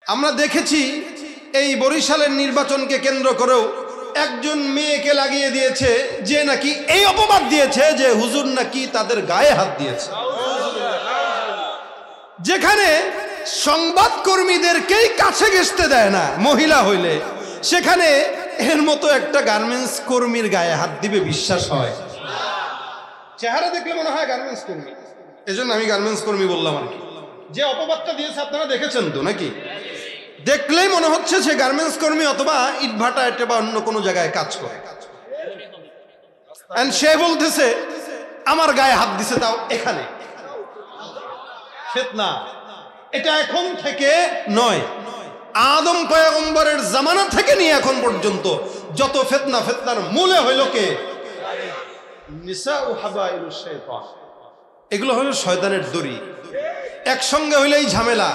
আমরা দেখেছি এই বরিশালের নির্বাচনকে কেন্দ্র করেও একজন মেয়েকে লাগিয়ে দিয়েছে যে নাকি এই অপবাদ দিয়েছে যে হুজুর নাকি তাদের গায়ে হাত দিয়েছে, যেখানে সংবাদকর্মীদেরকেই কাছে ঘেঁষতে দেয় না মহিলা হইলে, সেখানে এর মতো একটা গার্মেন্টস কর্মীর গায়ে হাত দিবে বিশ্বাস হয়? চেহারা দেখলে মনে হয় গার্মেন্টস কর্মী, এজন্য আমি গার্মেন্টস কর্মী বললাম আর কি। যে অপবাদটা দিয়েছে আপনারা দেখেছেন তো নাকি? দেখলেই মনে হচ্ছে সে গার্মেন্টস কর্মী অথবা ইটভাটা এটা বা অন্য কোনো জায়গায় কাজ করে। সে বলতেছে আমার গায়ে হাত দিছে, তাও এখানে। ফিতনা এটা এখন থেকে নয়, আদম পয়গম্বরের জামানা থেকে নিয়ে এখন পর্যন্ত যত ফিতনার মূলে হইল কে? নিসা ও হাবাইলুশ শাইতান। এগুলো হলো শয়তানের দড়ি। একসঙ্গে হইলেই ঝামেলা,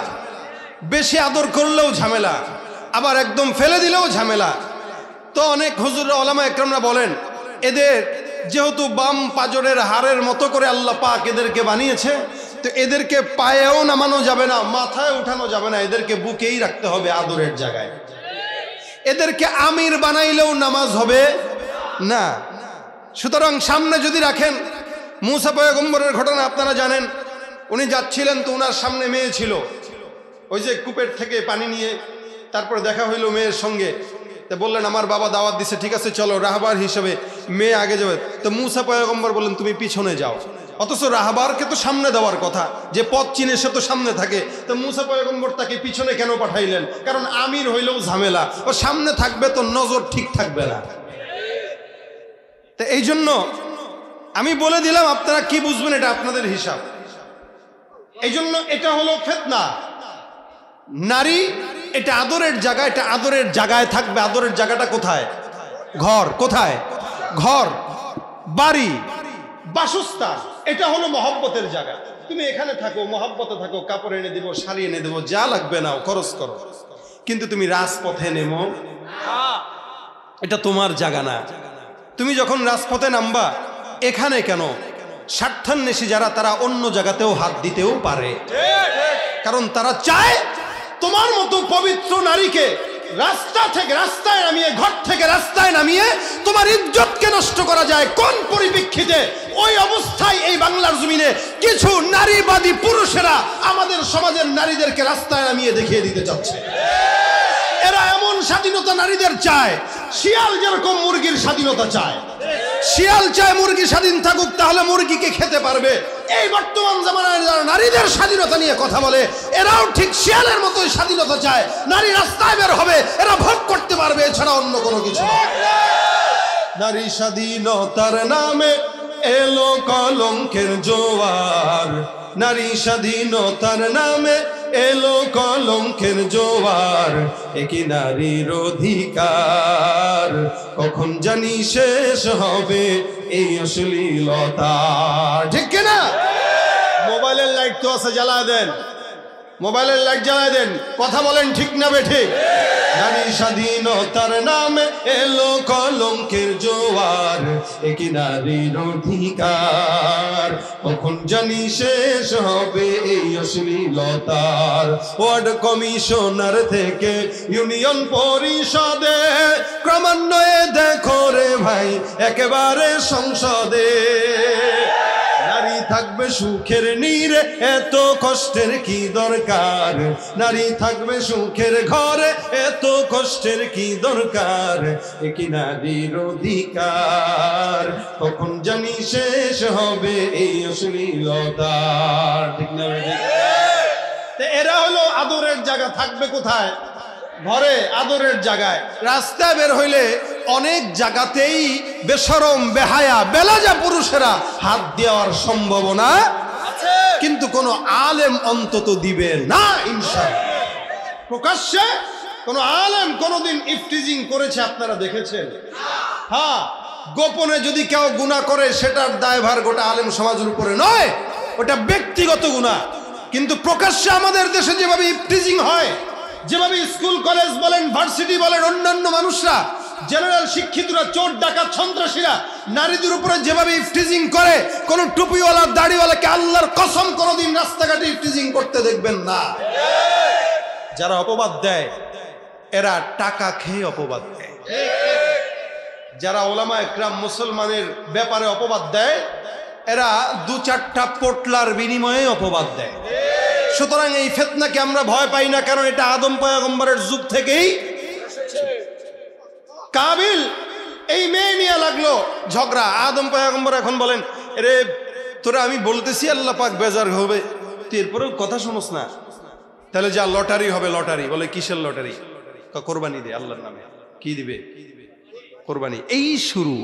বেশি আদর করলেও ঝামেলা, আবার একদম ফেলে দিলেও ঝামেলা। তো অনেক হুজুর ওলামা একরামরা বলেন এদের যেহেতু বাম পাজরের হাড়ের মতো করে আল্লাহ পাক এদেরকে বানিয়েছে, তো এদেরকে পায়েও নামানো যাবে না, মাথায় উঠানো যাবে না, এদেরকে বুকেই রাখতে হবে আদরের জায়গায়। এদেরকে আমির বানাইলেও নামাজ হবে না। সুতরাং সামনে যদি রাখেন, মুসা পয়গম্বরের ঘটনা আপনারা জানেন, উনি যাচ্ছিলেন তো ওনার সামনে মেয়ে ছিল, ওই যে কূপের থেকে পানি নিয়ে তারপর দেখা হইল মেয়ের সঙ্গে, তো বললেন আমার বাবা দাওয়াত দিছে, ঠিক আছে চলো, রাহবার হিসেবে মেয়ে আগে যাবে। তো মুসা পয়গম্বর বললেন তুমি পিছনে যাও, অথচ রাহবারকে তো সামনে দেওয়ার কথা, যে পথ চিনে সে তো সামনে থাকে। তো মুসা পয়গম্বর তাকে পিছনে কেন পাঠাইলেন? কারণ আমির হইলেও ঝামেলা, ও সামনে থাকবে তো নজর ঠিক থাকবে না। তো এই জন্য আমি বলে দিলাম, আপনারা কি বুঝবেন এটা আপনাদের হিসাব। এই জন্য এটা হলো ফিতনা। নারী এটা আদরের জায়গা, এটা আদরের জায়গায় থাকবে। আদরের জায়গাটা কোথায়? ঘর। কোথায়? ঘর, বাড়ি, বাসস্থান। এটা হলো মহব্বতের জায়গা। তুমি এখানে থাকো, মহব্বতে থাকো, কাপড় এনে দেবো, শাড়ি এনে দেবো, যা লাগবে নাও, খরচ করো, কিন্তু তুমি রাজপথে নেমো, এটা তোমার জায়গা না। তুমি যখন রাজপথে নামবা, এখানে কেন, স্বার্থান্বেষী যারা তারা অন্য জায়গাতেও হাত দিতেও পারে, কারণ তারা চায় তোমার মতো পবিত্র নারীকে রাস্তা থেকে রাস্তায় নামিয়ে, ঘর থেকে রাস্তায় নামিয়ে তোমার ইজ্জতকে নষ্ট করা যায়। কোন পরিপ্রেক্ষিতে? ওই অবস্থায় এই বাংলার জমিনে কিছু নারীবাদী পুরুষেরা আমাদের সমাজের নারীদেরকে রাস্তায় নামিয়ে দেখিয়ে দিতে চাচ্ছে। এরা এমন স্বাধীনতা নারীদের চায়, শিয়াল যেরকম মুরগির স্বাধীনতা চায়। শিয়াল চায় মুরগি স্বাধীন থাকুক, তাহলে মুরগিকে খেতে পারবে। এই বর্তমান জামানায় যারা নারীদের স্বাধীনতা নিয়ে কথা বলে, এরাও ঠিক শিয়ালের মতোই স্বাধীনতা চায়। নারী রাস্তায় বের হবে, এরা ভোগ করতে পারবে, এছাড়া অন্য কোনো কিছু না। নারী স্বাধীনতার নামে এলো কলঙ্কের জোয়ার, নারী স্বাধীনতার নামে এলো কলঙ্কের জোয়ার। একই নারীর অধিকার কখন জানি শেষ হবে এই অশ্লীলতা। ঠিক কিনা? মোবাইলের লাইট তো আছে, জ্বালায় দেন, মোবাইলের লাইট জ্বালায় দেন, কথা বলেন ঠিক না বেঠিক? নারী স্বাধীনতার নামে এলো কলঙ্কের জোয়ার, একই নারীর অধিকার কখন জানি শেষ হবে এই অশ্লীলতার। ওয়ার্ড কমিশনার থেকে ইউনিয়ন পরিষদে, ক্রমান্বয়ে দেখো রে ভাই একেবারে সংসদে। নারী থাকবে সুখের নীড়ে, এত কষ্টের কি দরকার? নারী থাকবে সুখের ঘরে, এত কষ্টের কি দরকার? একই নারীর অধিকার কখন জানি শেষ হবে এই অশ্লীলতার। ঠিক না? এরা হলো আদরের জায়গা। থাকবে কোথায়? ঘরে, আদরের জায়গায়। রাস্তায় বের হইলে অনেক জায়গাতেই বেশরম, বেহায়া, বেলাজা পুরুষেরা হাত দেওয়ার সম্ভাবনা আছে, কিন্তু কোন আলেম অন্তত দিবে না ইনশাআল্লাহ। প্রকাশ্যে কোন আলেম কোনদিন ইফটিজিং করেছে আপনারা দেখেছেন? হ্যাঁ, গোপনে যদি কেউ গুনাহ করে সেটার দায়ভার গোটা আলেম সমাজের উপরে নয়, ওটা ব্যক্তিগত গুনাহ। কিন্তু প্রকাশ্যে আমাদের দেশে যেভাবে ইফটিজিং হয়, যেভাবে স্কুল কলেজ বলেন, ভার্সিটি বলেন, অন্যান্য মানুষরা, জেনারেল শিক্ষিতরা, চোর ডাকাত সন্ত্রাসীরা নারীদের উপরে যেভাবে ইফটিজিং করে, কোন টুপিওয়ালা দাড়িওয়ালাকে আল্লাহর কসম কোনদিন রাস্তাঘাটে ইফটিজিং করতে দেখবেন না। যারা অপবাদ দেয় এরা টাকা খেয়ে অপবাদ দেয়। যারা ওলামা একরাম মুসলমানের ব্যাপারে অপবাদ দেয় এরা 2-4টা পোটলার বিনিময়ে অপবাদ দেয়। সুতরাং এই ফিতনাকে আমরা ভয় পাই না, কারণ এটা আদম পয়গম্বরের যুগ থেকেই। কাবিল এই মেয়ে নিয়ে লাগলো ঝগড়া, আদম পয়গম্বর এখন বলেন, রে তোরা আমি বলতেছি আল্লাহ পাক বেজার হবে, তুই এরপরেও কথা শুনোস না, তাহলে যা লটারি হবে লটারি। বলে কিসের লটারি? কোরবানি দে আল্লাহর নামে। কি দিবে? কোরবানি। এই শুরু।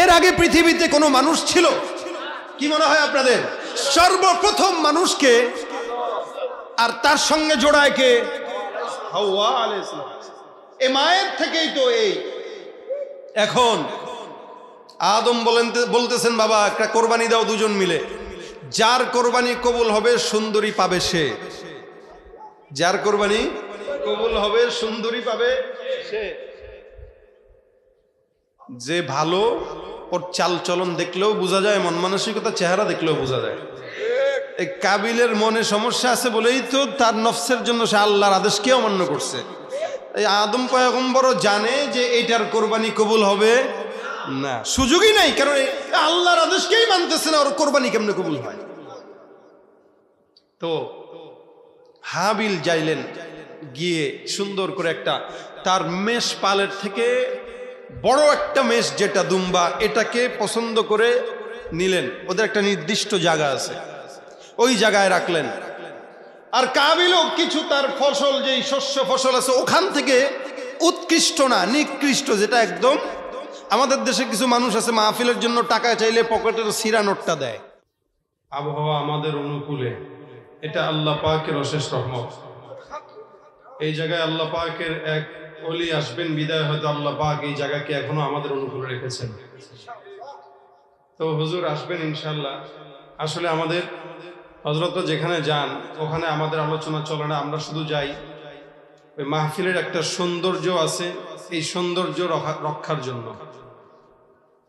এর আগে পৃথিবীতে কোনো মানুষ ছিল? কি মনে হয় আপনাদের? সর্বপ্রথম মানুষকে আর তার সঙ্গে জোড়ায় কে? হাওয়া আলাইহিস সালাম। এই মায়ের থেকেই তো এই। এখন আদম বলতেছেন, বাবা একটা কোরবানি দাও দুজন মিলে। যার কোরবানি কবুল হবে সুন্দরী পাবে সে। যার কোরবানি কবুল হবে সুন্দরী পাবে সে। যে ভালো, ওর চাল চলন দেখলেও বোঝা যায়, মন মানসিকতা চেহারা দেখলেও বোঝা যায়। এই কাবিলের মনে সমস্যা আছে বলেই তো তার নফসের জন্য সে আল্লাহর আদেশকে অমান্য করছে। এই আদম পয়গম্বরও জানে যে এইটার কোরবানি কবুল হবে না, সুযোগই নাই, কারণ আল্লাহর আদেশকেই মানতেছে না, ওর কোরবানি কেমনে কবুল হয়? তো হাবিল যাইলেন, গিয়ে সুন্দর করে একটা তার মেষ পালের থেকে বড় একটা মেষ, যেটা দুম্বা, এটাকে পছন্দ করে নিলেন। ওদের একটা নির্দিষ্ট জায়গা আছে, ওই জায়গায় রাখলেন। আর কাবিলও কিছু তার ফসল, যেই শস্য ফসল আছে ওখান থেকে উৎকৃষ্ট না নিকৃষ্ট, যেটা একদম আমাদের দেশে কিছু মানুষ আছে মাহফিলের জন্য টাকা চাইলে পকেটের সিরা নোটটা দেয়। আবহাওয়া আমাদের অনুকূলে, এটা আল্লাহ পাকের অশেষ রহমত। এই জায়গায় আল্লাহ পাকের এক ওলি আসবেন বিদায়, হয়তো আল্লাহ পাক এই জায়গাকে এখনো আমাদের অনুকূলে রেখেছেন। তো হুজুর আসবেন ইনশাআল্লাহ। আসলে আমাদের হযরত যেখানে যান ওখানে আমাদের আলোচনা চলে না, আমরা শুধু যাই। ওই মাহফিলের একটা সৌন্দর্য আছে, এই সৌন্দর্য রক্ষার জন্য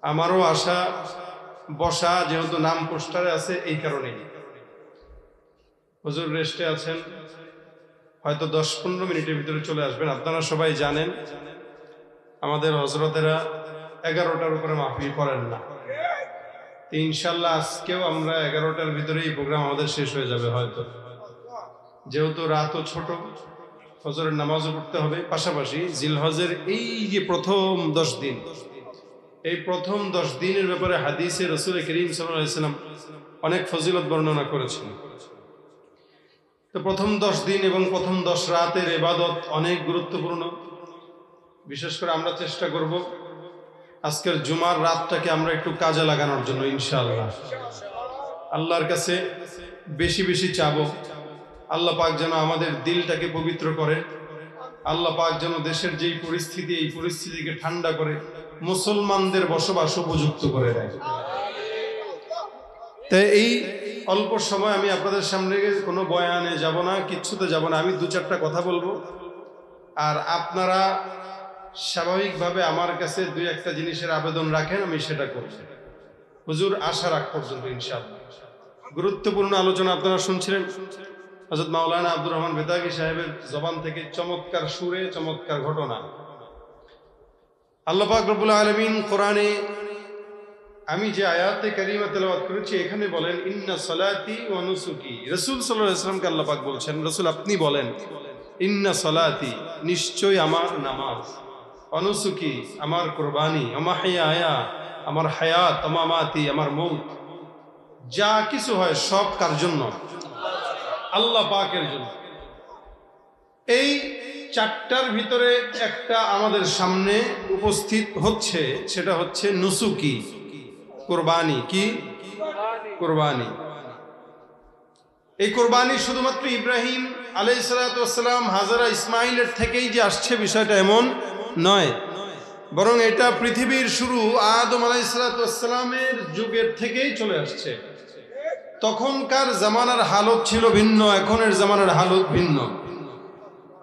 আমারও আশা বসা, যেহেতু নাম পোস্টারে আছে এই কারণেই। হুজুর রেস্টে আছেন, হয়তো 10-15 মিনিটের ভিতরে চলে আসবেন। আপনারা সবাই জানেন আমাদের হযরতেরা 11টার উপরে মাহফিল করেন না। ইনশাআল্লাহ আজকেও আমরা 11টার ভিতরেই প্রোগ্রাম আমাদের শেষ হয়ে যাবে হয়তো, যেহেতু রাতও ছোট, ফজরের নামাজও পড়তে হবে। পাশাপাশি জিলহজের এই যে প্রথম 10 দিন, এই প্রথম 10 দিনের ব্যাপারে হাদিসে রাসূল করিম সাল্লাল্লাহু আলাইহি ওয়াসাল্লাম অনেক ফজিলত বর্ণনা করেছেন। তো প্রথম 10 দিন এবং প্রথম 10 রাতের ইবাদত অনেক গুরুত্বপূর্ণ। বিশেষ করে আমরা চেষ্টা করব আজকের জুমার রাতটাকে আমরা একটু কাজে লাগানোর জন্য ইনশাআল্লাহ। আল্লাহর কাছে বেশি বেশি চাবো, আল্লাহ পাক যেন আমাদের দিলটাকে পবিত্র করে, আল্লাহ পাক যেন দেশের যেই পরিস্থিতি, এই পরিস্থিতিকে ঠান্ডা করে মুসলমানদের বসবাস উপযুক্ত করে দেয়। তাই এই অল্প সময় আমি আপনাদের সামনে কোনো বয়ানে যাব না, কিচ্ছুতে যাব না। আমি 2-4টা কথা বলবো, আর আপনারা স্বাভাবিকভাবে আমার কাছে 2-1টা জিনিসের আবেদন রাখেন, আমি সেটা করব। হুজুর আসার আগ পর্যন্ত ইনশাআল্লাহ গুরুত্বপূর্ণ আলোচনা আপনারা শুনছিলেন হযরত মাওলানা আব্দুর রহমান বেতাগী সাহেবের জবান থেকে, চমৎকার সুরে চমৎকার ঘটনা। আল্লাহ পাক রব্বুল আলামিন কোরআনে আমি যে আয়াতে কারিমা তেলাওয়াত করেছি এখানে বলেন, ইন্না সলাতি ওয়া নুসুকি। রাসূল সাল্লাল্লাহু আলাইহি ওয়াসাল্লামকে আল্লাহ পাক বলছেন, রাসূল আপনি বলেন, ইন্না সলাতি নিশ্চয় আমার নামাজ, ওয়া নুসুকি আমার কুরবানি, ওয়া মাহইয়ায়া আমার হায়াত, ওয়া মামাতি আমার মউত, যা কিছু হয় সব কার জন্য? আল্লাহ পাকের জন্য। এই 4টার ভিতরে একটা আমাদের সামনে উপস্থিত হচ্ছে, সেটা হচ্ছে নুসুকি, কুরবানি। কি কুরবানি? এই কুরবানি শুধুমাত্র ইব্রাহিম আলাইহিস সালাতু ওয়াস সালাম, হাজরা ইসমাইলের থেকেই যে আসছে বিষয়টা এমন নয়, বরং এটা পৃথিবীর শুরু আদম আলাইহিস সালাতু ওয়াস সালামের যুগের থেকেই চলে আসছে। তখনকার জামানার হালত ছিল ভিন্ন, এখনের জামানার হালত ভিন্ন।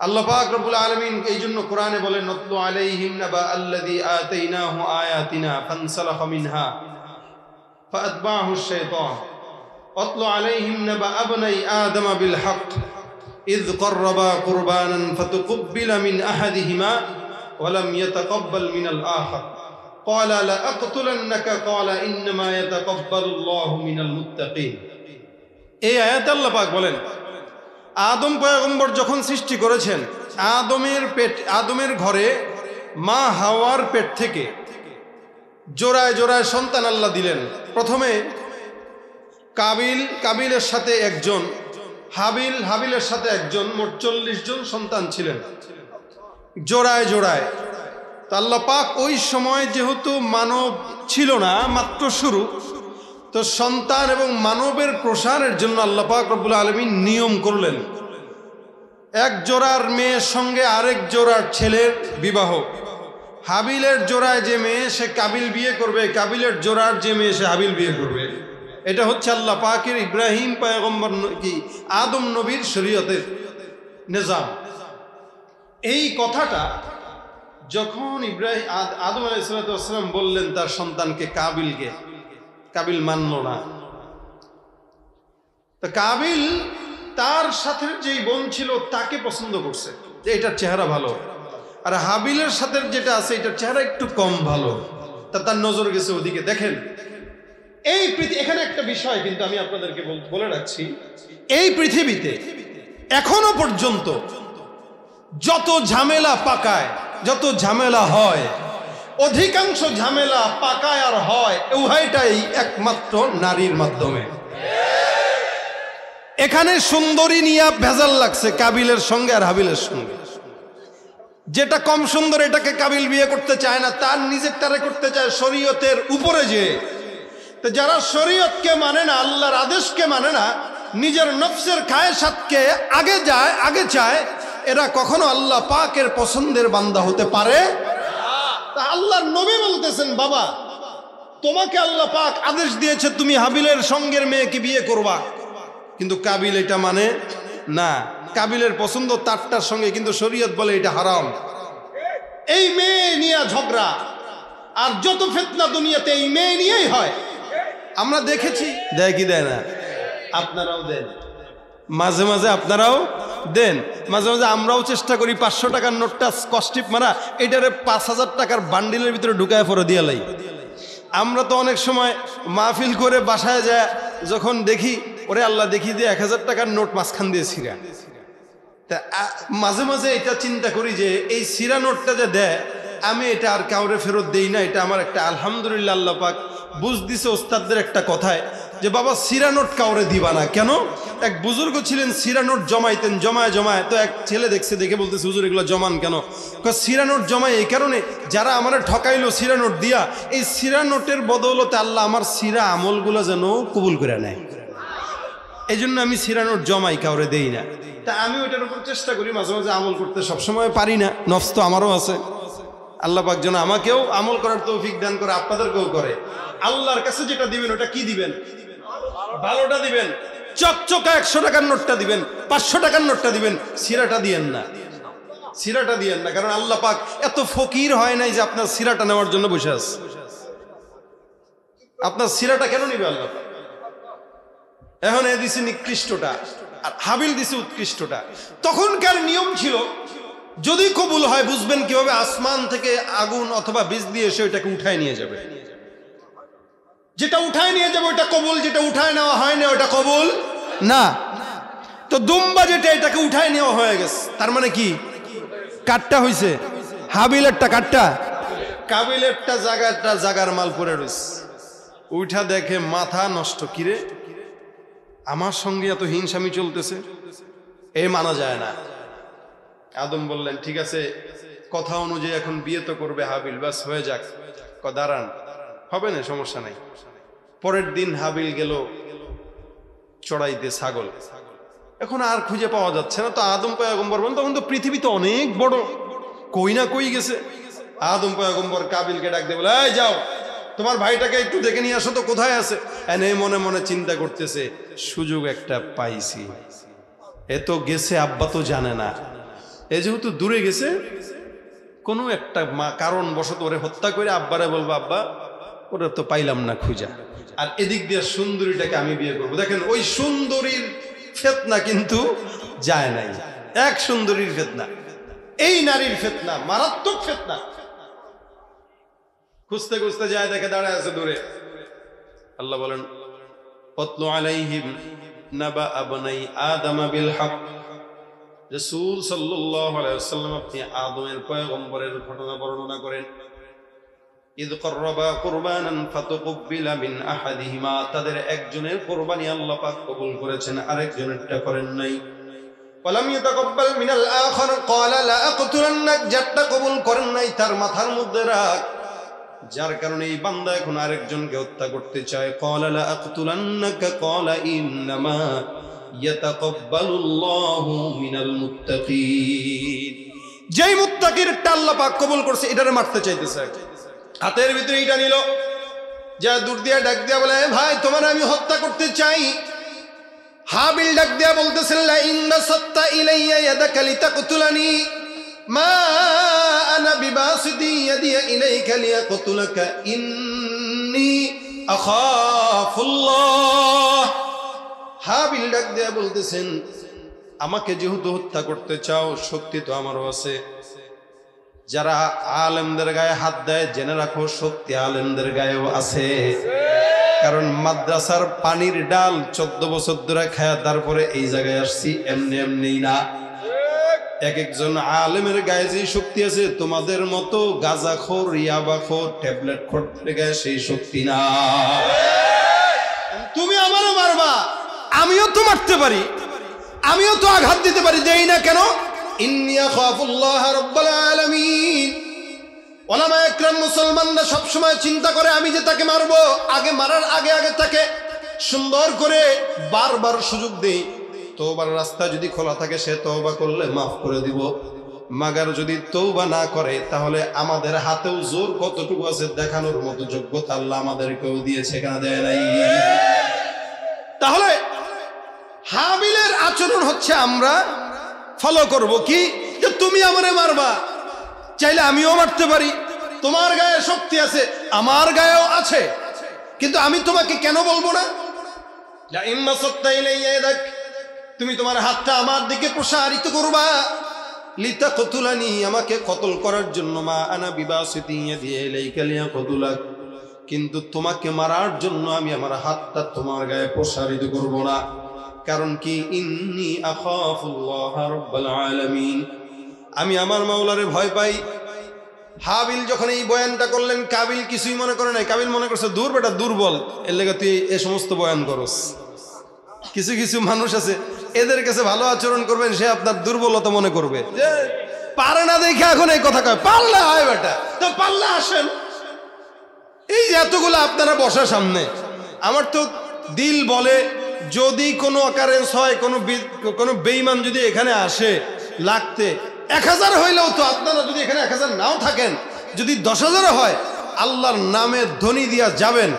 আল্লাহ পাক রব্বুল আলামিন এই জন্য কোরআনে বলেন, নতলু আলাইহিম নাবা আল্লাযী আতাইনাহু আয়াতিনা ফানসালাখা মিনহা ফাআতবাহু আশ-শাইতান ওয়াতলু আলাইহিম নাবা আবনাই আদম বিল হক إذ قربا قربانا فتقبل من أحدهما ولم يتقبل من الآخر قال لأقتلنك قال إنما يتقبل الله من المتقين। এই আয়াতে আল্লাহ পাক বলেন, আদম পয়গম্বর যখন সৃষ্টি করেছেন, আদমের ঘরে মা হাওয়ার পেট থেকে জোড়ায় জোড়ায় সন্তান আল্লাহ দিলেন। প্রথমে কাবিলের সাথে একজন, হাবিলের সাথে একজন, মোট 40 জন সন্তান ছিলেন জোড়ায় জোড়ায়। তো আল্লাহ পাক ওই সময় যেহেতু মানব ছিল না, মাত্র শুরু, তো সন্তান এবং মানবের প্রসারের জন্য আল্লাহ পাক রব্বুল আলামিন নিয়ম করলেন, এক জোড়ার মেয়ের সঙ্গে আরেক জোড়ার ছেলের বিবাহ। হাবিলের জোড়ায় যে মেয়ে সে কাবিল বিয়ে করবে, কাবিলের জোড়ার যে মেয়ে সে হাবিল বিয়ে করবে। এটা হচ্ছে আল্লাহ পাকের ইব্রাহিম পয়গম্বর আদম নবীর শরীয়তের নিজাম। এই কথাটা যখন আদম আলাইহিস সালাম বললেন তার সন্তানকে কাবিলকে, কাবিল মানল না। তো কাবিল তার সাথে যেই বোন ছিল তাকে পছন্দ করছে যে এটার চেহারা ভালো, আর হাবিলের সাথে যেটা আছে এটার চেহারা একটু কম ভালো, তার নজর গেছে ওদিকে। দেখেন এখানে একটা বিষয় কিন্তু আমি আপনাদেরকে বলে রাখছি, এই পৃথিবীতে এখনো পর্যন্ত যত ঝামেলা পাকায়, যত ঝামেলা হয়, অধিকাংশ ঝামেলা পাকায় আর হয় উভয়টাই একমাত্র নারীর মাধ্যমে। এখানে সুন্দরী নিয়ে ভেজাল লাগছে কাবিলের সঙ্গে আর হাবিলের সঙ্গে। যেটা কম সুন্দর এটাকে কাবিল বিয়ে করতে চায় না, তার নিজের তারে করতে চায় শরীয়তের উপরে। যে তো যারা শরীয়তকে মানে না, আল্লাহর আদেশকে মানে না, নিজের নফসের খায়েশাতকে আগে চায়, এরা কখনো আল্লাহ পাকের পছন্দের বান্দা হতে পারে। তা আল্লাহর নবী বলতেছেন, বাবা তোমাকে আল্লাহ পাক আদেশ দিয়েছে তুমি হাবিলের সঙ্গের মেয়েকে বিয়ে করবা, কিন্তু কাবিল এটা মানে না। কাবিলের পছন্দ তারটার সঙ্গে, কিন্তু শরীয়ত বলে এটা হারাম। এই মেয়ে নিয়ে ঝগড়া, আর যত ফিতনা দুনিয়াতে এই মেয়ে নিয়েই হয়। আমরা দেখেছি, দেয় কি দেয় না? আপনারাও দেন, মাঝে মাঝে আপনারাও দেন, মাঝে মাঝে আমরাও চেষ্টা করি 500 টাকার নোটটা স্কচটিপ মারা, এটারে 5000 টাকার বান্ডিলের ভিতরে ঢুকায় পরে দিয়ে লাই। আমরা তো অনেক সময় মাহফিল করে বাসায় যায়, যখন দেখি ওরে আল্লাহ দেখি যে 1000 টাকার নোট মাঝখান দিয়ে ছিঁড়া। তা মাঝে মাঝে এটা চিন্তা করি যে এই ছিঁড়া নোটটা যে দেয়, আমি এটা আর কাউরে ফেরত দেই না। এটা আমার একটা আলহামদুলিল্লাহ, আল্লাহ পাক বুঝ দিছে ওস্তাদদের একটা কথায় যে বাবা সিরা নোট কাউরে দিবা না। কেন? এক বুজুর্গ ছিলেন সিরা নোট জমাইতেন, জমায় তো এক ছেলে দেখছে, দেখে বলতেছে হুজুর এগুলো জমান কেন? সিরা নোট জমায় এই কারণে, যারা আমার ঠকাইলো সিরা নোট দিয়া, এই সিরা নোটের বদৌলতে আল্লাহ আমার সিরা আমলগুলো যেন কবুল করে নেয়, এই জন্য আমি সিরা নোট জমাই, কাউরে দেই না। তা আমি ওইটার উপর চেষ্টা করি মাঝে মাঝে আমল করতে, সবসময় পারি না, নফস তো আমারও আছে। আল্লাহ পাক যেন আমাকেও আমল করার তৌফিক দান করে, আপনাদেরকেও করে। আল্লাহর কাছে যেটা দিবেন ওটা কি দিবেন? ভালোটা দিবেন, চকচকা 100 টাকার নোটটা দিবেন, 500 টাকার নোটটা দিবেন, সিরাটা দিয়েন না, সিরাটা দিয়েন না। কারণ আল্লাহ পাক এত ফকির হয় নাই যে আপনার সিরাটা নেওয়ার জন্য বসে আছে। আপনার সিরাটা কেন নিবে আল্লাহ? এখন এ দিছে নিকৃষ্টটা, আর হাবিল দিছে উৎকৃষ্টটা। তখনকার নিয়ম ছিল, যদি কবুল হয় বুঝবেন কিভাবে, আসমান থেকে আগুন অথবা বিজলি এসে ওইটাকে উঠায় নিয়ে যাবে। যেটা উঠায় নিয়ে যাবে ওইটা কবুল, যেটা উঠায় নেওয়া হয় না ওইটা কবুল না। তো দুম্বা যেটা, এটাকে উঠায় নেওয়া হয়ে গেছে, তার মানে কি? কাটটা হইছে, হাবিলেরটা কাটটা, কাবিলেরটা জাগার মাল পরে রয়েছে। উঠা দেখে মাথা নষ্ট, কিরে আমার সঙ্গে এত হিংসামি চলতেছে, এ মানা যায় না। আদম বললেন ঠিক আছে, কথা অনুযায়ী এখন বিয়ে তো করবে হাবিল, বাস হয়ে যাক। দাঁড়ান, হবে না, সমস্যা নাই। পরের দিন হাবিল গেল চড়াইতে ছাগল, এখন আর খুঁজে পাওয়া যাচ্ছে না। তো আদম পয়গম্বর বলেন, তখন তো পৃথিবী তো অনেক বড়, কই না কই গেছে। আদম পয়গম্বর কাবিলকে ডাক দিয়ে বলে, এই যাও তোমার ভাইটাকে একটু দেখে নিয়ে আসো তো, কোথায় আছে? এনে মনে মনে চিন্তা করতেছে, সুযোগ একটা পাইছি, এ তো গেছে আব্বা তো জানে না, এ যেহেতু দূরে গেছে, কোনো একটা কারণ বশত ওরে হত্যা করে আব্বারে বলবো, আব্বা ওরা তো পাইলাম না খুঁজা, আর এদিক দিয়ে সুন্দরীটাকে আমি বিয়ে করবো। দেখেন ওই সুন্দরীর ফিতনা কিন্তু যায় নাই, এক সুন্দরীর ফিতনা, এই নারীর ফিতনা মারাত্মক ফিতনা। খুঁজতে খুঁজতে যায়, দেখে দাঁড়ায় আছে দূরে। আল্লাহ বলেন ওয়াতলু আলাইহিম নাবা আবনাই আদম বিল হক। রাসূল সাল্লাল্লাহু আলাইহি ওয়াসাল্লাম আপনি আদমের পয়গম্বরের ঘটনা বর্ণনা করেন। ইদ করবা কুরবানান ফাতুকবিলা মিন আহাদিহিমা, তাদের একজনের কুরবানি আল্লাহ পাক কবুল করেছেন, আরেকজনেরটা করেন নাই। ওয়ালাম ইয়াতাকাব্বাল মিনাল আখার ক্বালা লা আকতুলান্নাক, যারটা কবুল করেন নাই তার মাথার মধ্যে রাখ, যার কারণে এই বান্দা এখন আরেকজনকে হত্যা করতে চায়। ক্বালা লা আকতুলান্নাকা ক্বালা ইন্নামা ইয়াতাকাব্বালুল্লাহু মিনাল মুত্তাকিন। যেই মুত্তাকিরটা আল্লাহ পাক কবুল করছে এটারে মারতে চাইতেছে। হাতের ভিতরে এটা নিল, যা দূর দিয়া ডাক দিয়া বলে ভাই তোমার আমি হত্যা করতে চাই। হাবিল ডাক দিয়া বলতেছেন লা ইন বাসাত্তা ইলাইয়া ইয়াদাকা লিতাকতুলানি মা আনা বিবাসিতি ইয়াদি ইলাইকা লিয়াকতুলাকা ইন্নী আখাফুল্লাহ। হাবিল ডাক দিয়া বলতেছেন আমাকে যেহেতু হত্যা করতে চাও, শক্তি তো আমারও আছে। যারা আলেমদের গায়ে হাত দেয় জেনে রাখো শক্তি আলেমদের গায়েও আছে। কারণ মাদ্রাসার পানির ডাল 14 বছর ধরে খায়া তারপরে এই জায়গায় আসছি, এমনি এমনি না। এক একজন আলেমের গায়ে যে শক্তি আছে তোমাদের মতো গাঁজাখোর, ইয়াবাখোর, ট্যাবলেট খোর গায়ে সেই শক্তি না। তুমি আমারও মারবা, আমিও তো মারতে পারি, আমিও তো আঘাত দিতে পারি, দেই না কেন? ইন্নী আখাফুল্লাহ রাব্বুল আলামিন। ওলামা একরাম মুসলমানরা সবসময় চিন্তা করে আমি যে তাকে মারবো, আগে মারার আগে আগে তাকে সুন্দর করে বারবার সুযোগ দেই। তওবার রাস্তা যদি খোলা থাকে সে তওবা করলে মাফ করে দিব, মাগার যদি তওবা না করে তাহলে আমাদের হাতেও জোর কতটুকু আছে দেখানোর মতো যোগ্যতা আল্লাহ আমাদেরকেও দিয়েছে, কেন দেয় নাই? তাহলে হাবিলের আচরণ হচ্ছে আমরা ফলো করব কি, যে তুমি আমারে মারবা, চাইলে আমিও মারতে পারি, তোমার গায়ে শক্তি আছে আমার গায়েও আছে, কিন্তু আমি তোমাকে কেন বলবো না? লা ইন বাসাত্তা ইলাইয়া ইয়াদাক, তুমি তোমার হাতটা আমার দিকে প্রসারিত করবা, লিতাকতুলানি, আমাকে কতল করার জন্য, মা আনা বিবাসিতি ইয়াদি ইলাইকা লিয়াকতুলাক, কিন্তু তোমাকে মারার জন্য আমি আমার হাতটা তোমার গায়ে প্রসারিত করব না। কারণ কি? ইন্নী আখাফুল্লাহ রাব্বুল আলামিন, আমি আমার মাওলারে ভয় পাই। হাবিল যখন এই বয়ানটা করলেন কাবিল কিছুই মনে করে নাই। কাবিল মনে করছে দূর বেটা দুর্বল, এর লেগে তুই এ সমস্ত বয়ান করস। কিছু কিছু মানুষ আছে এদের কাছে ভালো আচরণ করবেন সে আপনার দুর্বলতা মনে করবে, যে পারে না দেখে এখন এই কথা কয়। পারলে হয় বেটা, তো পারলে আসেন। এই যে এতগুলো আপনারা বসার সামনে, আমার তো দিল বলে যদি কোনো অকারেন্স হয়, কোনো বেঈমান যদি এখানে আসে লাগতে 1000 হইলেও তো, আপনারা যদি এখানে 1000 নাও থাকেন, যদি 10,000 হয় আল্লাহর নামে ধ্বনি দিয়া যাবেন।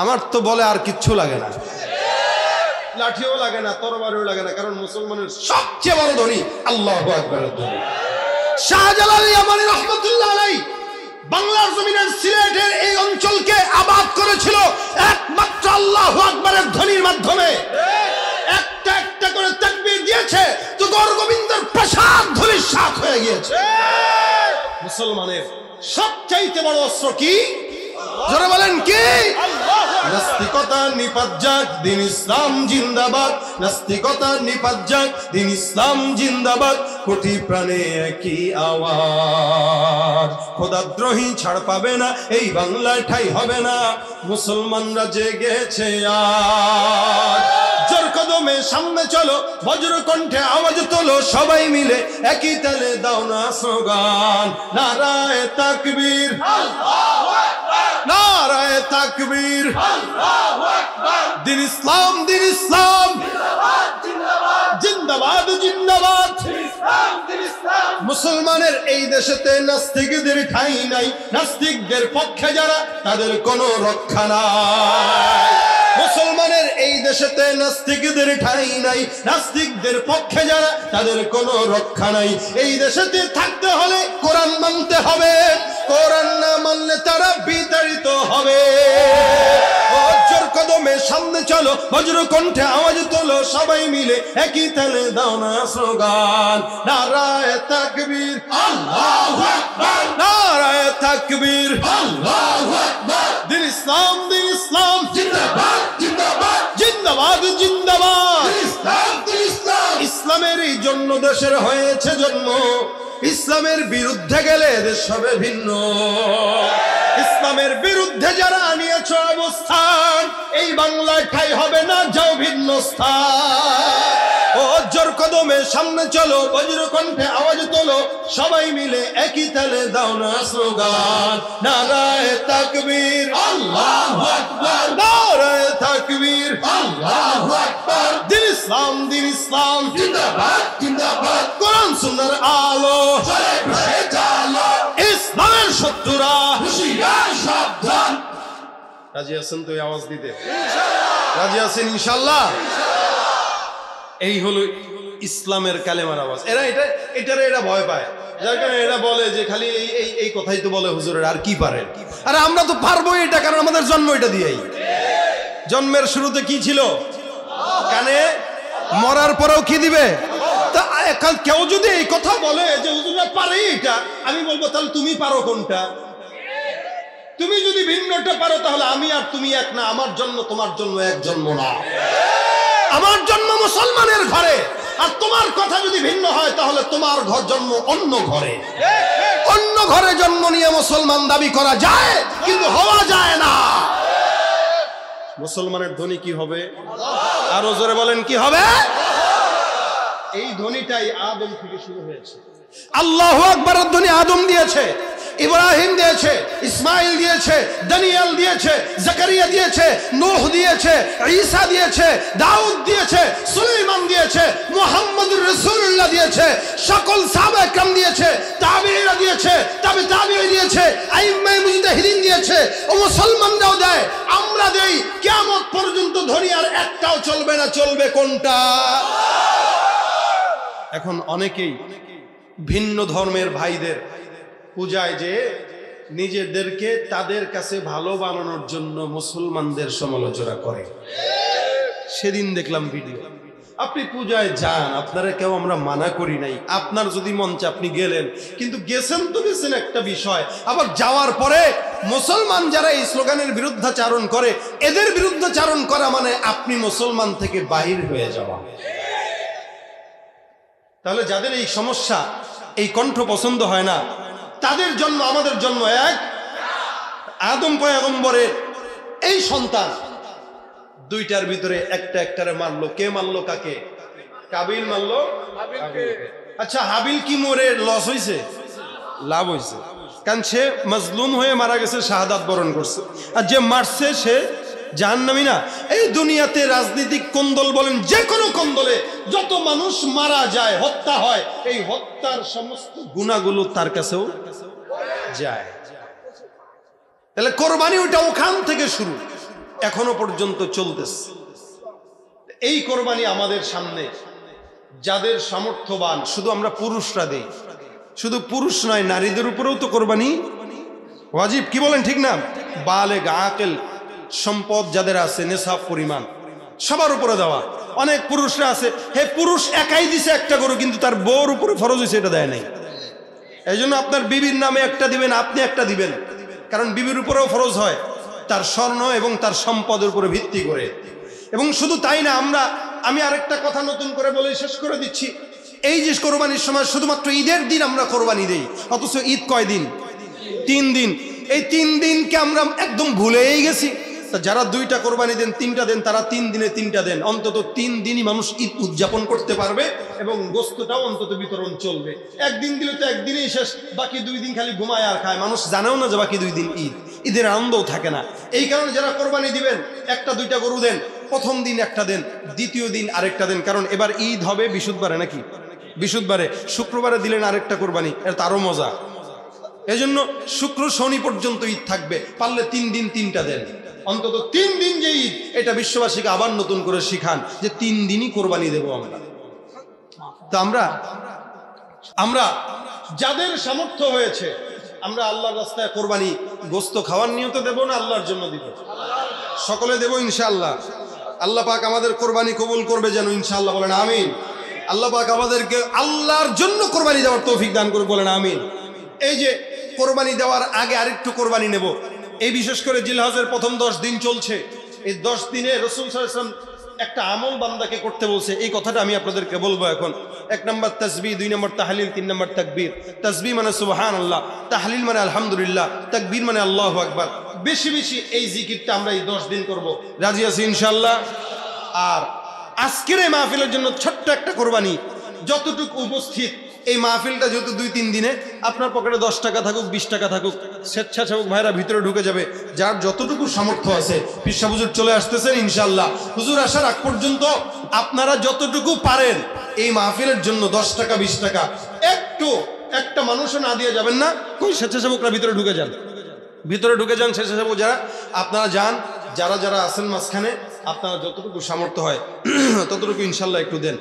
আমার তো বলে আর কিচ্ছু লাগে না, লাঠিও লাগে না, তরবারিও লাগে না, কারণ মুসলমানের সবচেয়ে বড় ধ্বনি আল্লাহু আকবারের ধ্বনি। শাহজালাল ইয়ামানী রাহমাতুল্লাহ আলাইহি বাংলার জমিনের সিলেটের এই অঞ্চলকে আবাদ করেছিল একমাত্র আল্লাহু আকবারের ধ্বনির মাধ্যমে। একটা একটা করে তাকবীর দিয়েছে তো গৌরগোবিন্দের প্রসাদ ধ্বনির সাথ হয়ে গিয়েছে। মুসলমানের সবচাইতে বড় অস্ত্র কি? জোরে বলেন কি? নাস্তিকতা নিপাত যাক, দিন ইসলাম জিন্দাবাদ। নাস্তিকতা নিপাত যাক, দিন ইসলাম জিন্দাবাদ। কোটি প্রাণে একই আওয়াজ, খোদাদ্রোহী ছাড় পাবে না, এই বাংলায় ঠাই হবে না। মুসলমানরা জেগেছে আজ, জোর কদমে সামনে চলো, বজ্র কণ্ঠে আওয়াজ তোলো, সবাই মিলে একই তালে দাও না স্লোগান, নারায়ে তাকবীর, আল্লাহু আকবার, নারায়ে তাকবীর, আল্লাহু আকবার। দিন ইসলাম, দিন ইসলাম, জিন্দাবাদ, জিন্দাবাদ, দিন ইসলাম, দিন ইসলাম। মুসলমানের এই দেশেতে নাস্তিকদের ঠাঁই নাই, নাস্তিকদের পক্ষে যারা তাদের কোনো রক্ষা নাই। মুসলমানের এই দেশেতে নাস্তিকদের ঠাঁই নাই, নাস্তিকদের পক্ষে যারা তাদের কোনো রক্ষা নাই। এই দেশেতে থাকতে হলে কোরআন মানতে হবে, কোরআন না মানলে তারা বিতাড়িত হবে। জোর কদমে সামনে চলো, বজ্র কণ্ঠে আওয়াজ তোলো, সবাই মিলে একই তালে দাও না স্লোগান, নারায়ে তাকবীর, আল্লাহু আকবার, নারায়ে তাকবীর, আল্লাহু আকবার। দিন ইসলাম, দিন ইসলাম, জিন্দাবাদ জিন্দাবাদ, জিন্দাবাদ জিন্দাবাদ, ইসলাম ইসলাম। ইসলামেরই জন্য দেশের হয়েছে জন্ম, ইসলামের বিরুদ্ধে গেলে দেশ হবে ভিন্ন। ইসলামের বিরুদ্ধে যারা নিয়েছ অবস্থান, এই বাংলায় ঠাই হবে না, যাও ভিন্ন স্থান। ও জোর কদমে সামনে চলো, বজ্র কণ্ঠে আওয়াজ তোলো, সবাই মিলে একই তালে দাও না স্লোগান, নারায়ে তাকবীর, আল্লাহু আকবার, নারায়ে তাকবীর, আল্লাহু আকবার। দিন ইসলাম, দিন ইসলাম, জিন্দাবাদ জিন্দাবাদ। কোরআন সুন্নাহর আলো জ্বলে উঠে জ্বালো, ইসলামের শত্রুরা হুঁশিয়ার সাবধান। রাজি আছেন তো এই আওয়াজ দিতে? রাজি আছেন ইনশাআল্লাহ? এই হলো ইসলামের কালেমার আওয়াজ। এরা ভয় পায়, যার কারণে এরা বলে যে খালি এই কথাই তো বলে হুজুরের, আর কি পারে। আরে আমরা তো পারবো এটা, কারণ আমাদের জন্ম এটা দিয়েই। জন্মের শুরুতে কি ছিল? কানে। মরার পরেও কি দিবে? তা কেউ যদি এই কথা বলে যে হুজুররা পারে এটা, আমি বলবো তাহলে তুমি পারো কোনটা? তুমি যদি ভিন্নটা পারো তাহলে আমি আর তুমি এক না, আমার জন্ম তোমার জন্ম এক জন্ম না। আমার জন্ম মুসলমানের ঘরে, আর তোমার কথা যদি ভিন্ন হয় তাহলে তোমার ঘর জন্ম অন্য ঘরে। অন্য ঘরে জন্ম নিয়ে মুসলমান দাবি করা যায়, কিন্তু হওয়া যায় না। মুসলমানের ধ্বনি কি হবে? আরো জোরে বলেন, কি হবে? এই ধ্বনিটাই আদম থেকে শুরু হয়েছে। আল্লাহু আকবারের ধ্বনি আদম দিয়েছে, ইব্রাহিম দিয়েছে, ইসমাইল দিয়েছে, দানিয়েল দিয়েছে, জাকারিয়া দিয়েছে, নূহ দিয়েছে, ঈসা দিয়েছে, দাউদ দিয়েছে, সুলাইমান দিয়েছে, মুহাম্মদুর রাসূলুল্লাহ দিয়েছে, সকল সাহাবা کرام দিয়েছে, তাবেঈরা দিয়েছে, তাবেঈ দিয়েছে, আইম্মায়ে মুজতাহিদিন দিয়েছে, ও মুসলমানরাও দেয়, আমরা দেই। কিয়ামত পর্যন্ত ধ্বনি আর একটাও চলবে না। চলবে কোনটা? এখন অনেকেই ভিন্ন ধর্মের ভাইদের পূজায় যে নিজেদেরকে তাদের কাছে ভালো বানানোর জন্য মুসলমানদের সমালোচনা করে। সেদিন দেখলাম ভিডিও। আপনি পূজায় যান, আপনারা কেউ আমরা মানা করি নাই, আপনার যদি মন চায় আপনি গেলেন, কিন্তু গেছেন তো গেছেন একটা বিষয়। আবার যাওয়ার পরে মুসলমান যারা এই স্লোগানের বিরুদ্ধাচারণ করে, এদের বিরুদ্ধাচারণ করা মানে আপনি মুসলমান থেকে বাহির হয়ে যাওয়া। তাহলে যাদের এই সমস্যা, এই কণ্ঠ পছন্দ হয় না, তাদের জন্ম আমাদের জন্ম এক। আদম পয়গম্বরের এই সন্তান দুইটার ভিতরে একটারে মারলো। কে মারলো কাকে? কাবিল মারলো হাবিলকে। আচ্ছা, হাবিল কি মরে লস হয়েছে? লাভ হয়েছে, কারণ সে মজলুম হয়ে মারা গেছে, শাহাদাত বরণ করছে। আর যে মারছে সে জাহান্নামী না? এই দুনিয়াতে রাজনৈতিক কোন্দল বলেন, যে কোনো কোন্দলে যত মানুষ মারা যায়, হত্যা হয়, এই হত্যার সমস্ত গুনাহগুলো তার কাছেও যায়। তাহলে কোরবানি ওটা ওখান থেকে শুরু, এখনো পর্যন্ত চলতেছে। এই কোরবানি আমাদের সামনে যাদের সামর্থ্যবান, শুধু আমরা পুরুষরা দেই, শুধু পুরুষ নয়, নারীদের উপরেও তো কোরবানি ওয়াজিব। কি বলেন, ঠিক না? বালেগ আকেল সম্পদ যাদের আছে, নেশাব পরিমাণ, সবার উপরে দেওয়া। অনেক পুরুষরা আছে, হে পুরুষ একাই দিছে একটা গরু, কিন্তু তার বউর উপরে ফরজ হয়েছে, এটা দেয় নাই। এই জন্য আপনার বিবির নামে একটা দিবেন, আপনি একটা দিবেন, কারণ বিবির উপরেও ফরজ হয় তার স্বর্ণ এবং তার সম্পদের উপরে ভিত্তি করে। এবং শুধু তাই না, আমি আরেকটা কথা নতুন করে বলে শেষ করে দিচ্ছি। এই যে কোরবানির সময় শুধুমাত্র ঈদের দিন আমরা কোরবানি দেই, অথচ ঈদ কয় দিন? 3 দিন। এই 3 দিনকে আমরা একদম ভুলেই গেছি। যারা 2টা কোরবানি দেন, 3টা দেন, তারা 3 দিনে 3টা দেন। অন্তত 3 দিনই মানুষ ঈদ উদযাপন করতে পারবে এবং গোস্তটাও অন্তত বিতরণ চলবে। একদিন দিলে তো একদিনেই শেষ, বাকি 2 দিন খালি ঘুমায় আর খায়। মানুষ জানেও না যে বাকি 2 দিন ঈদ, ঈদের আনন্দও থাকে না। এই কারণে যারা কোরবানি দিবেন, 1টা 2টা গরু দেন, প্রথম দিন একটা দেন, দ্বিতীয় দিন আরেকটা দেন, কারণ এবার ঈদ হবে বৃহস্পতিবারে, নাকি বৃহস্পতিবারে, শুক্রবারে দিলেন আরেকটা কোরবানি, এটা তারও মজা। এজন্য শুক্র শনি পর্যন্ত ঈদ থাকবে, পারলে 3 দিন 3টা দেন। অন্তত 3 দিন যে ঈদ, এটা বিশ্ববাসীকে আবার নতুন করে শিখান যে 3 দিনই কোরবানি দেব আমরা। তো আমরা যাদের সামর্থ্য হয়েছে আমরা আল্লাহর রাস্তায় কোরবানি গোস্ত খাওয়ার নিয়তে দেব না আল্লাহর জন্য দিব? সকলে দেব ইনশাআল্লাহ। আল্লাহ পাক আমাদের কোরবানি কবুল করবে যেন ইনশাআল্লাহ, বলেন আমিন। আল্লাহ পাক আমাদেরকে আল্লাহর জন্য কোরবানি দেওয়ার তৌফিক দান করে, বলেন আমিন। এই যে কোরবানি দেওয়ার আগে আরেকটু কোরবানি নেব, এই বিশেষ করে জিলহজের প্রথম 10 দিন চলছে, এই 10 দিনে রাসূল সাল্লাল্লাহু আলাইহি ওয়াসাল্লাম একটা আমল বান্দাকে করতে বলছে। এই কথাটা আমি আপনাদেরকে বলবো এখন। 1 নম্বর তাসবিহ, 2 নম্বর তাহলিল, 3 নম্বর তাকবীর। তাসবিহ মানে সুবহানাল্লাহ, তাহলিল মানে আলহামদুলিল্লাহ, তাকবীর মানে আল্লাহু আকবার। বেশি বেশি এই জিকিরটা আমরা এই 10 দিন করব। রাজি আছি ইনশাআল্লাহ? আর আজকের এই মাহফিলের জন্য ছোট্ট একটা কোরবানি, যতটুকু উপস্থিত এই মাহফিলটা যেহেতু 2-3 দিনে, আপনার পকেটে 10 টাকা থাকুক, 20 টাকা থাকুক, স্বেচ্ছাসেবক ভাইরা ভিতরে ঢুকে যাবে, যার যতটুকু সামর্থ্য আছে। পীর সাহেব হুজুর চলে আসতেছেন ইনশাআল্লাহ। হুজুর আসার আগ পর্যন্ত আপনারা যতটুকু পারেন এই মাহফিলের জন্য 10 টাকা, 20 টাকা, একটু একটা মানুষও না দিয়ে যাবেন না। কই স্বেচ্ছাসেবকরা ভিতরে ঢুকে যান, ভিতরে ঢুকে যান স্বেচ্ছাসেবক যারা, আপনারা যান। যারা যারা আছেন মাঝখানে, আপনারা যতটুকু সামর্থ্য হয় ততটুকু ইনশাআল্লাহ একটু দেন।